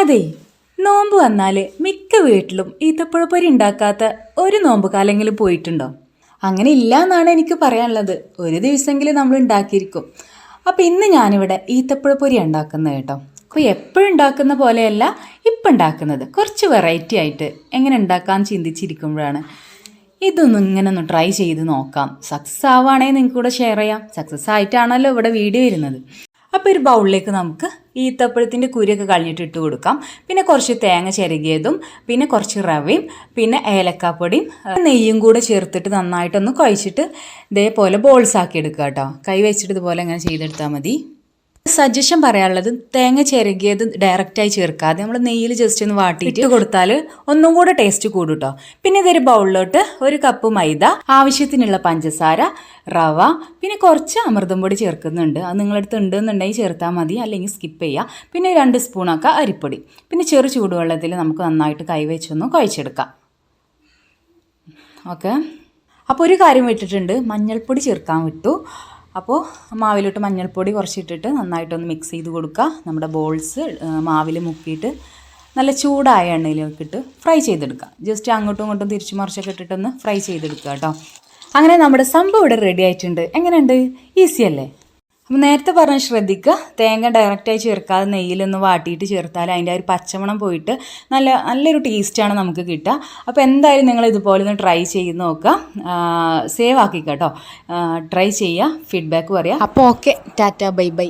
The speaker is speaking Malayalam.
അതെ, നോമ്പ് വന്നാൽ മിക്ക വീട്ടിലും ഈത്തപ്പഴപ്പൊരി ഉണ്ടാക്കാത്ത ഒരു നോമ്പ് കാലെങ്കിലും പോയിട്ടുണ്ടോ? അങ്ങനെ ഇല്ല എന്നാണ് എനിക്ക് പറയാനുള്ളത്. ഒരു ദിവസമെങ്കിലും നമ്മൾ ഉണ്ടാക്കിയിരിക്കും. അപ്പോൾ ഇന്ന് ഞാനിവിടെ ഈത്തപ്പഴപ്പൊരി ഉണ്ടാക്കുന്നത് കേട്ടോ. അപ്പോൾ എപ്പോഴും ഉണ്ടാക്കുന്ന പോലെയല്ല ഇപ്പം ഉണ്ടാക്കുന്നത്, കുറച്ച് വെറൈറ്റി ആയിട്ട് എങ്ങനെ ഉണ്ടാക്കാമെന്ന് ചിന്തിച്ചിരിക്കുമ്പോഴാണ് ഇതൊന്നും ഇങ്ങനെ ഒന്ന് ട്രൈ ചെയ്ത് നോക്കാം. സക്സസ് ആവുകയാണെങ്കിൽ നിങ്ങൾക്ക് കൂടെ ഷെയർ ചെയ്യാം. സക്സസ് ആയിട്ടാണല്ലോ ഇവിടെ വീഡിയോ വരുന്നത്. അപ്പോൾ ഒരു ബൗളിലേക്ക് നമുക്ക് ഈത്തപ്പഴത്തിൻ്റെ കുരിയൊക്കെ കളഞ്ഞിട്ട് ഇട്ട് കൊടുക്കാം. പിന്നെ കുറച്ച് തേങ്ങ ചിരകിയതും, പിന്നെ കുറച്ച് റവയും, പിന്നെ ഏലക്കാപ്പൊടിയും നെയ്യും കൂടെ ചേർത്തിട്ട് നന്നായിട്ടൊന്ന് കുഴച്ചിട്ട് ഇതേപോലെ ബോൾസ് ആക്കി എടുക്കുക കേട്ടോ. കൈ വെച്ചിട്ട് ഇതുപോലെ അങ്ങനെ ചെയ്തെടുത്താൽ മതി. സജഷൻ പറയാനുള്ളത്, തേങ്ങ ചിരകിയത് ഡയറക്റ്റായി ചേർക്കാതെ നമ്മൾ നെയ്യിൽ ജസ്റ്റ് ഒന്ന് വാട്ടിയിട്ട് കൊടുത്താൽ ഒന്നും കൂടെ ടേസ്റ്റ് കൂടും കേട്ടോ. പിന്നെ ഇതൊരു ബൗളിലോട്ട് 1 കപ്പ് മൈദ, ആവശ്യത്തിനുള്ള പഞ്ചസാര, റവ, പിന്നെ കുറച്ച് അമൃതം പൊടി ചേർക്കുന്നുണ്ട്. അത് നിങ്ങളടുത്ത് ഉണ്ടെന്നുണ്ടെങ്കിൽ ചേർത്താൽ മതി, അല്ലെങ്കിൽ സ്കിപ്പ് ചെയ്യുക. പിന്നെ 2 സ്പൂണൊക്കെ അരിപ്പൊടി. പിന്നെ ചെറു ചൂടുവെള്ളത്തിൽ നമുക്ക് നന്നായിട്ട് കൈവച്ചൊന്ന് കുഴച്ചെടുക്കാം. ഓക്കെ. അപ്പോൾ ഒരു കാര്യം വിട്ടിട്ടുണ്ട്, മഞ്ഞൾപ്പൊടി ചേർക്കാൻ വിട്ടു. അപ്പോൾ മാവിലോട്ട് മഞ്ഞൾപ്പൊടി കുറച്ചിട്ടിട്ട് നന്നായിട്ടൊന്ന് മിക്സ് ചെയ്ത് കൊടുക്കുക. നമ്മുടെ ബോൾസ് മാവിൽ മുക്കിയിട്ട് നല്ല ചൂടായ എണ്ണയിലേക്കിട്ട് ഫ്രൈ ചെയ്തെടുക്കുക. ജസ്റ്റ് അങ്ങോട്ടും ഇങ്ങോട്ടും തിരിച്ചു മറിച്ചൊക്കെ ഇട്ടിട്ടൊന്ന് ഫ്രൈ ചെയ്തെടുക്കുക കേട്ടോ. അങ്ങനെ നമ്മുടെ സംഭവം ഇവിടെ റെഡി ആയിട്ടുണ്ട്. എങ്ങനെയുണ്ട്? ഈസി അല്ലേ? അപ്പോൾ നേരത്തെ പറഞ്ഞ് ശ്രദ്ധിക്കുക, തേങ്ങ ഡയറക്റ്റായി ചേർക്കാതെ നെയ്യിലൊന്ന് വാട്ടിയിട്ട് ചേർത്താൽ അതിൻ്റെ ഒരു പച്ചമണം പോയിട്ട് നല്ലൊരു ടേസ്റ്റാണ് നമുക്ക് കിട്ടുക. അപ്പോൾ എന്തായാലും നിങ്ങൾ ഇതുപോലെ ഒന്ന് ട്രൈ ചെയ്ത് നോക്കുക. സേവ് ആക്കി കേട്ടോ. ട്രൈ ചെയ്യുക, ഫീഡ്ബാക്ക് പറയുക. അപ്പോൾ ഓക്കെ, ടാറ്റ ബൈ ബൈ.